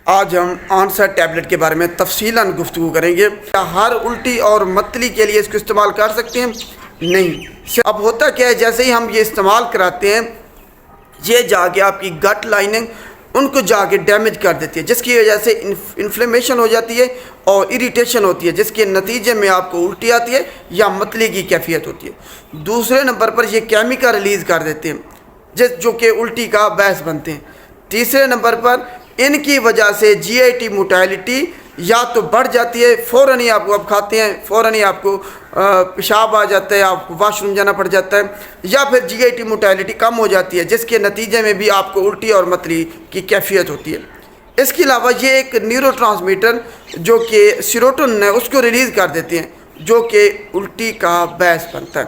آج ہم answer tablet کے بارے میں تفصیلاً گفتگو کریں گے۔ کیا ہر الٹی اور متلی کے لیے اس کو استعمال کر سکتے ہیں؟ نہیں۔ اب ہوتا کیا ہے، جیسے ہی ہم یہ استعمال کراتے ہیں یہ جا کے آپ کی گٹ لائننگ ان کو جا کے ڈیمیج کر دیتی ہے، جس کی وجہ سے انفلیمیشن ہو جاتی ہے اور اریٹیشن ہوتی ہے، جس کے نتیجے میں آپ کو الٹی آتی ہے یا متلی کی کیفیت ہوتی ہے۔ دوسرے نمبر پر یہ کیمیکل ریلیز کر دیتے ہیں جو کہ الٹی کا باعث بنتے ہیں۔ تیسرے نمبر پر ان کی وجہ سے جی آئی ٹی موٹیلٹی یا تو بڑھ جاتی ہے، فوراً ہی آپ کو اب کھاتے ہیں فوراً ہی آپ کو پیشاب آ جاتا ہے، آپ کو واش روم جانا پڑ جاتا ہے، یا پھر جی آئی ٹی موٹیلٹی کم ہو جاتی ہے، جس کے نتیجے میں بھی آپ کو الٹی اور متلی کی کیفیت ہوتی ہے۔ اس کے علاوہ یہ ایک نیورو ٹرانسمیٹر جو کہ سیروٹونن ہے اس کو ریلیز کر دیتے ہیں، جو کہ الٹی کا باعث بنتا ہے۔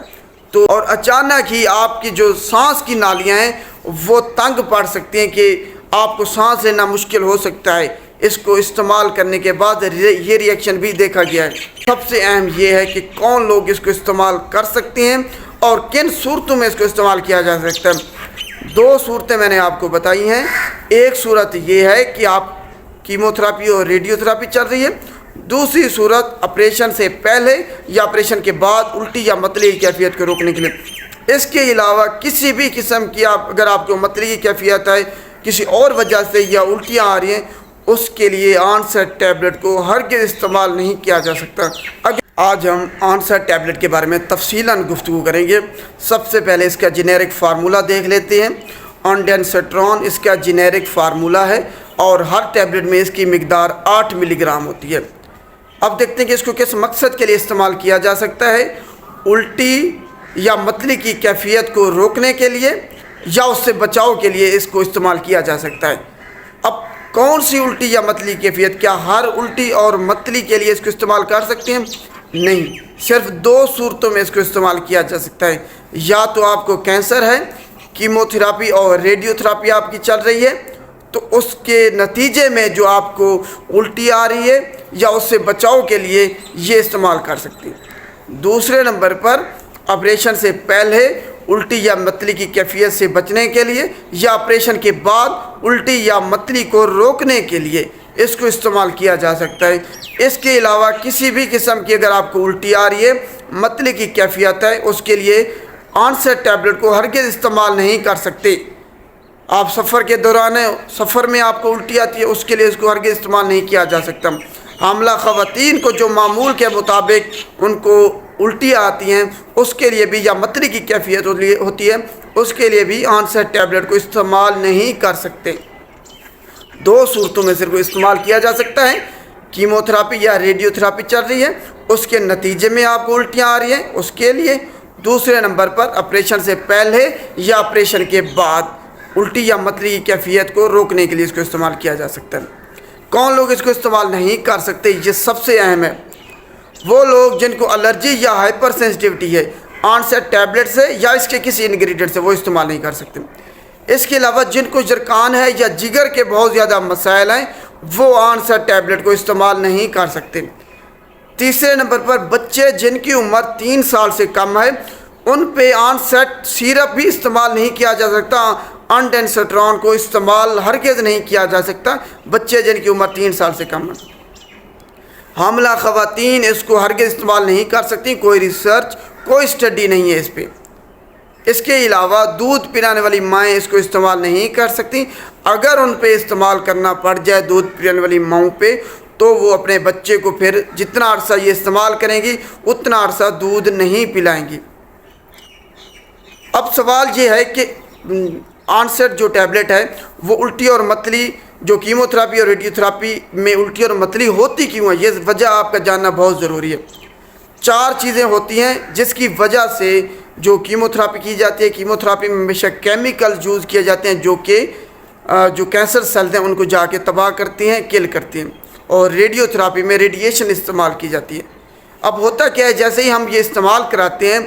تو اور اچانک ہی آپ کی جو سانس کی نالیاں ہیں وہ تنگ پڑ سکتی ہیں کہ آپ کو سانس لینا مشکل ہو سکتا ہے۔ اس کو استعمال کرنے کے بعد یہ ری ایکشن بھی دیکھا گیا ہے۔ سب سے اہم یہ ہے کہ کون لوگ اس کو استعمال کر سکتے ہیں اور کن صورتوں میں اس کو استعمال کیا جا سکتا ہے۔ دو صورتیں میں نے آپ کو بتائی ہیں۔ ایک صورت یہ ہے کہ آپ کیمو تھراپی اور ریڈیو تھراپی چل رہی ہے، دوسری صورت آپریشن سے پہلے یا آپریشن کے بعد الٹی یا متلی کی کیفیت کو روکنے کے لیے۔ اس کے علاوہ کسی بھی قسم کی اگر آپ کو متلی کی کیفیت ہے، کسی اور وجہ سے یا الٹیاں آ رہی ہیں، اس کے لیے آنسر ٹیبلٹ کو ہرگز استعمال نہیں کیا جا سکتا۔ آج ہم آنسر ٹیبلٹ کے بارے میں تفصیلاً گفتگو کریں گے۔ سب سے پہلے اس کا جنیرک فارمولہ دیکھ لیتے ہیں۔ آنڈینسٹرون اس کا جنیرک فارمولہ ہے اور ہر ٹیبلٹ میں اس کی مقدار 8 ملی گرام ہوتی ہے۔ اب دیکھتے ہیں کہ اس کو کس مقصد کے لیے استعمال کیا جا سکتا ہے۔ الٹی یا متلی کی کیفیت کو روکنے کے لیے یا اس سے بچاؤ کے لیے اس کو استعمال کیا جا سکتا ہے۔ اب کون سی الٹی یا متلی کیفیت؟ کیا ہر الٹی اور متلی کے لیے اس کو استعمال کر سکتے ہیں؟ نہیں، صرف دو صورتوں میں اس کو استعمال کیا جا سکتا ہے۔ یا تو آپ کو کینسر ہے، کیمو تھراپی اور ریڈیو تھراپی آپ کی چل رہی ہے، تو اس کے نتیجے میں جو آپ کو الٹی آ رہی ہے یا اس سے بچاؤ کے لیے یہ استعمال کر سکتے ہیں۔ دوسرے نمبر پر آپریشن سے پہلے الٹی یا متلی کی کیفیت سے بچنے کے لیے یا آپریشن کے بعد الٹی یا متلی کو روکنے کے لیے اس کو استعمال کیا جا سکتا ہے۔ اس کے علاوہ کسی بھی قسم کی اگر آپ کو الٹی آ رہی ہے، متلی کی کیفیت ہے، اس کے لیے آنسر ٹیبلٹ کو ہرگز استعمال نہیں کر سکتے۔ آپ سفر کے دوران سفر میں آپ کو الٹی آتی ہے، اس کے لیے اس کو ہرگز استعمال نہیں کیا جا سکتا۔ حاملہ خواتین کو جو معمول کے مطابق ان کو الٹی آتی ہیں، اس کے لیے بھی یا متلی کی کیفیت ہوتی ہے، اس کے لیے بھی آنسر ٹیبلٹ کو استعمال نہیں کر سکتے۔ دو صورتوں میں صرف استعمال کیا جا سکتا ہے۔ کیمو تھراپی یا ریڈیو تھراپی چل رہی ہے، اس کے نتیجے میں آپ کو الٹیاں آ رہی ہیں، اس کے لیے۔ دوسرے نمبر پر آپریشن سے پہلے یا آپریشن کے بعد الٹی یا متلی کی کیفیت کو روکنے کے لیے اس کو استعمال کیا جا سکتا ہے۔ کون لوگ اس کو استعمال نہیں کر سکتے؟ یہ سب سے اہم ہے۔ وہ لوگ جن کو الرجی یا ہائپر سینسٹیوٹی ہے آنسر ٹیبلٹ سے یا اس کے کسی انگریڈینٹ سے، وہ استعمال نہیں کر سکتے۔ اس کے علاوہ جن کو جرقان ہے یا جگر کے بہت زیادہ مسائل ہیں، وہ آنسر ٹیبلٹ کو استعمال نہیں کر سکتے۔ تیسرے نمبر پر بچے جن کی عمر 3 سال سے کم ہے، ان پہ آنسر سیرپ بھی استعمال نہیں کیا جا سکتا۔ آنڈینسٹرون کو استعمال ہرگز نہیں کیا جا سکتا بچے جن کی عمر 3 سال سے کم ہے۔ حاملہ خواتین اس کو ہرگز استعمال نہیں کر سکتی، کوئی ریسرچ کوئی اسٹڈی نہیں ہے اس پہ۔ اس کے علاوہ دودھ پلانے والی مائیں اس کو استعمال نہیں کر سکتی۔ اگر ان پہ استعمال کرنا پڑ جائے دودھ پلانے والی ماؤں پہ، تو وہ اپنے بچے کو پھر جتنا عرصہ یہ استعمال کریں گی اتنا عرصہ دودھ نہیں پلائیں گی۔ اب سوال یہ ہے کہ آنسر جو ٹیبلٹ ہے وہ الٹی اور متلی، جو کیمو تھراپی اور ریڈیو تھراپی میں الٹی اور متلی ہوتی کیوں ہے، یہ وجہ آپ کا جاننا بہت ضروری ہے۔ 4 چیزیں ہوتی ہیں جس کی وجہ سے جو کیمو تھراپی کی جاتی ہے۔ کیمو تھراپی میں ہمیشہ کیمیکل یوز کیے جاتے ہیں جو کہ جو کینسر سیلز ہیں ان کو جا کے تباہ کرتی ہیں، کل کرتی ہیں، اور ریڈیو تھراپی میں ریڈیشن استعمال کی جاتی ہے۔ اب ہوتا کیا ہے، جیسے ہی ہم یہ استعمال کراتے ہیں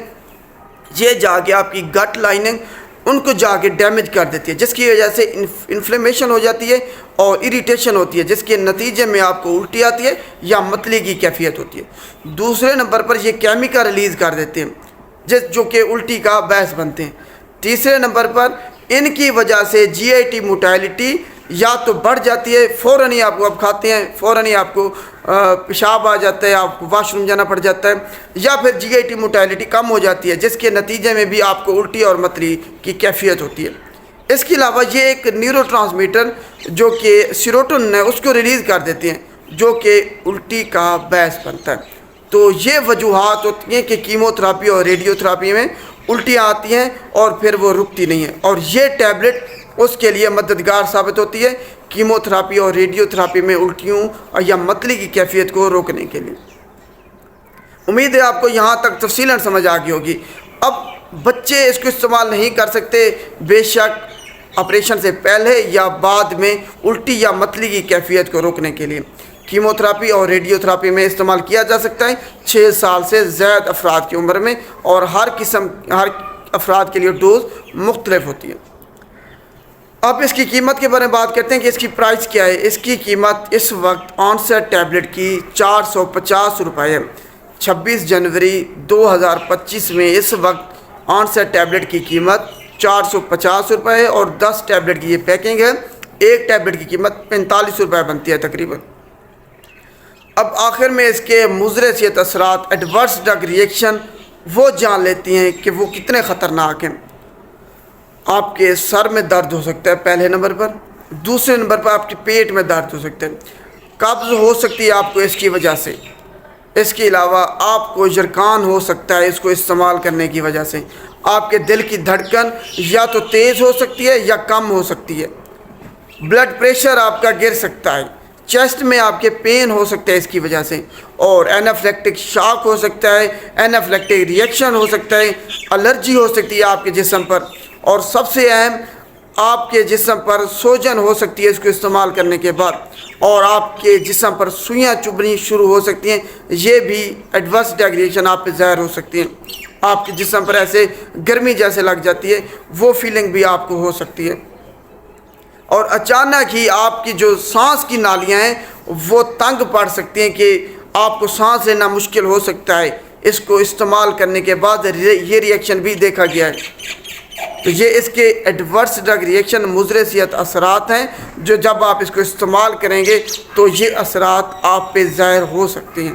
یہ جا کے آپ کی گٹ لائننگ ان کو جا کے ڈیمیج کر دیتی ہے، جس کی وجہ سے انفلیمیشن ہو جاتی ہے اور اریٹیشن ہوتی ہے، جس کے نتیجے میں آپ کو الٹی آتی ہے یا متلی کی کیفیت ہوتی ہے۔ دوسرے نمبر پر یہ کیمیکل ریلیز کر دیتے ہیں جو کہ الٹی کا باعث بنتے ہیں۔ تیسرے نمبر پر ان کی وجہ سے جی آئی ٹی موٹیلٹی یا تو بڑھ جاتی ہے، فوراً ہی آپ کو اب کھاتے ہیں فوراً ہی آپ کو پیشاب آ جاتا ہے، آپ کو واش روم جانا پڑ جاتا ہے، یا پھر جی آئی ٹی موٹیلٹی کم ہو جاتی ہے، جس کے نتیجے میں بھی آپ کو الٹی اور متلی کی کیفیت ہوتی ہے۔ اس کے علاوہ یہ ایک نیورو ٹرانسمیٹر جو کہ سیروٹونن ہے اس کو ریلیز کر دیتے ہیں، جو کہ الٹی کا باعث بنتا ہے۔ تو یہ وجوہات ہوتی ہیں کہ کیمو تھراپی اور ریڈیو تھراپی میں الٹیاں آتی ہیں اور پھر وہ رکتی نہیں ہیں، اور یہ ٹیبلٹ اس کے لیے مددگار ثابت ہوتی ہے کیمو تھراپی اور ریڈیو تھراپی میں الٹیوں یا متلی کی کیفیت کو روکنے کے لیے۔ امید ہے آپ کو یہاں تک تفصیلاً سمجھ آ گئی ہوگی۔ اب بچے اس کو استعمال نہیں کر سکتے، بے شک آپریشن سے پہلے یا بعد میں الٹی یا متلی کی کیفیت کو روکنے کے لیے کیمو تھراپی اور ریڈیو تھراپی میں استعمال کیا جا سکتا ہے 6 سال سے زائد افراد کی عمر میں، اور ہر افراد کے لیے ڈوز مختلف ہوتی ہے۔ اب اس کی قیمت کے بارے میں بات کرتے ہیں کہ اس کی پرائس کیا ہے۔ اس کی قیمت اس وقت آنسر ٹیبلٹ کی 450 روپے ہے۔ 26 جنوری 2025 میں اس وقت آنسر ٹیبلٹ کی قیمت 450 روپے ہے، اور 10 ٹیبلٹ کی یہ پیکنگ ہے۔ ایک ٹیبلٹ کی قیمت 45 روپے بنتی ہے تقریباً۔ اب آخر میں اس کے مضر صحت اثرات، ایڈورس ڈرگ ریئیکشن وہ جان لیتی ہیں کہ وہ کتنے خطرناک ہیں۔ آپ کے سر میں درد ہو سکتا ہے پہلے نمبر پر، دوسرے نمبر پر آپ کے پیٹ میں درد ہو سکتا ہے، قبض ہو سکتی ہے آپ کو اس کی وجہ سے۔ اس کے علاوہ آپ کو جرکان ہو سکتا ہے اس کو استعمال کرنے کی وجہ سے۔ آپ کے دل کی دھڑکن یا تو تیز ہو سکتی ہے یا کم ہو سکتی ہے۔ بلڈ پریشر آپ کا گر سکتا ہے، چیسٹ میں آپ کے پین ہو سکتا ہے اس کی وجہ سے، اور اینافلیکٹک شاک ہو سکتا ہے، اینافلیکٹک ریئیکشن ہو سکتا ہے، الرجی ہو سکتی ہے آپ کے جسم پر، اور سب سے اہم آپ کے جسم پر سوجن ہو سکتی ہے اس کو استعمال کرنے کے بعد، اور آپ کے جسم پر سوئیاں چبھنی شروع ہو سکتی ہیں۔ یہ بھی ایڈورس ڈرگ ریئیکشن آپ پہ ظاہر ہو سکتی ہیں۔ آپ کے جسم پر ایسے گرمی جیسے لگ جاتی ہے، وہ فیلنگ بھی آپ کو ہو سکتی ہے، اور اچانک ہی آپ کی جو سانس کی نالیاں ہیں وہ تنگ پڑ سکتی ہیں کہ آپ کو سانس لینا مشکل ہو سکتا ہے۔ اس کو استعمال کرنے کے بعد یہ ریئیکشن بھی دیکھا گیا ہے۔ تو یہ اس کے ایڈورس ڈرگ ریئیکشن مضر صحت اثرات ہیں، جو جب آپ اس کو استعمال کریں گے تو یہ اثرات آپ پہ ظاہر ہو سکتے ہیں۔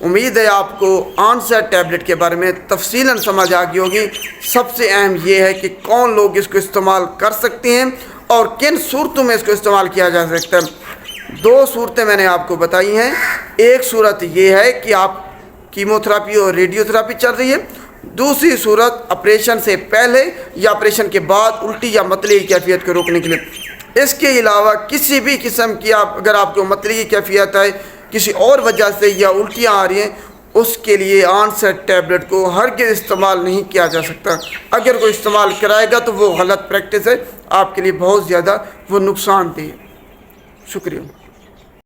امید ہے آپ کو آنسر ٹیبلٹ کے بارے میں تفصیلاً سمجھ آ گئی ہوگی۔ سب سے اہم یہ ہے کہ کون لوگ اس کو استعمال کر سکتے ہیں اور کن صورتوں میں اس کو استعمال کیا جا سکتا ہے۔ 2 صورتیں میں نے آپ کو بتائی ہیں۔ ایک صورت یہ ہے کہ آپ کیمو تھراپی اور ریڈیو تھراپی چل رہی ہے، دوسری صورت آپریشن سے پہلے یا آپریشن کے بعد الٹی یا متلی کی کیفیت کو روکنے کے لیے۔ اس کے علاوہ کسی بھی قسم کی اگر آپ کو متلی کی کیفیت ہے، کسی اور وجہ سے یا الٹیاں آ رہی ہیں، اس کے لیے آنسر ٹیبلٹ کو ہرگز استعمال نہیں کیا جا سکتا۔ اگر کوئی استعمال کرائے گا تو وہ غلط پریکٹس ہے، آپ کے لیے بہت زیادہ وہ نقصان دہ ہے۔ شکریہ۔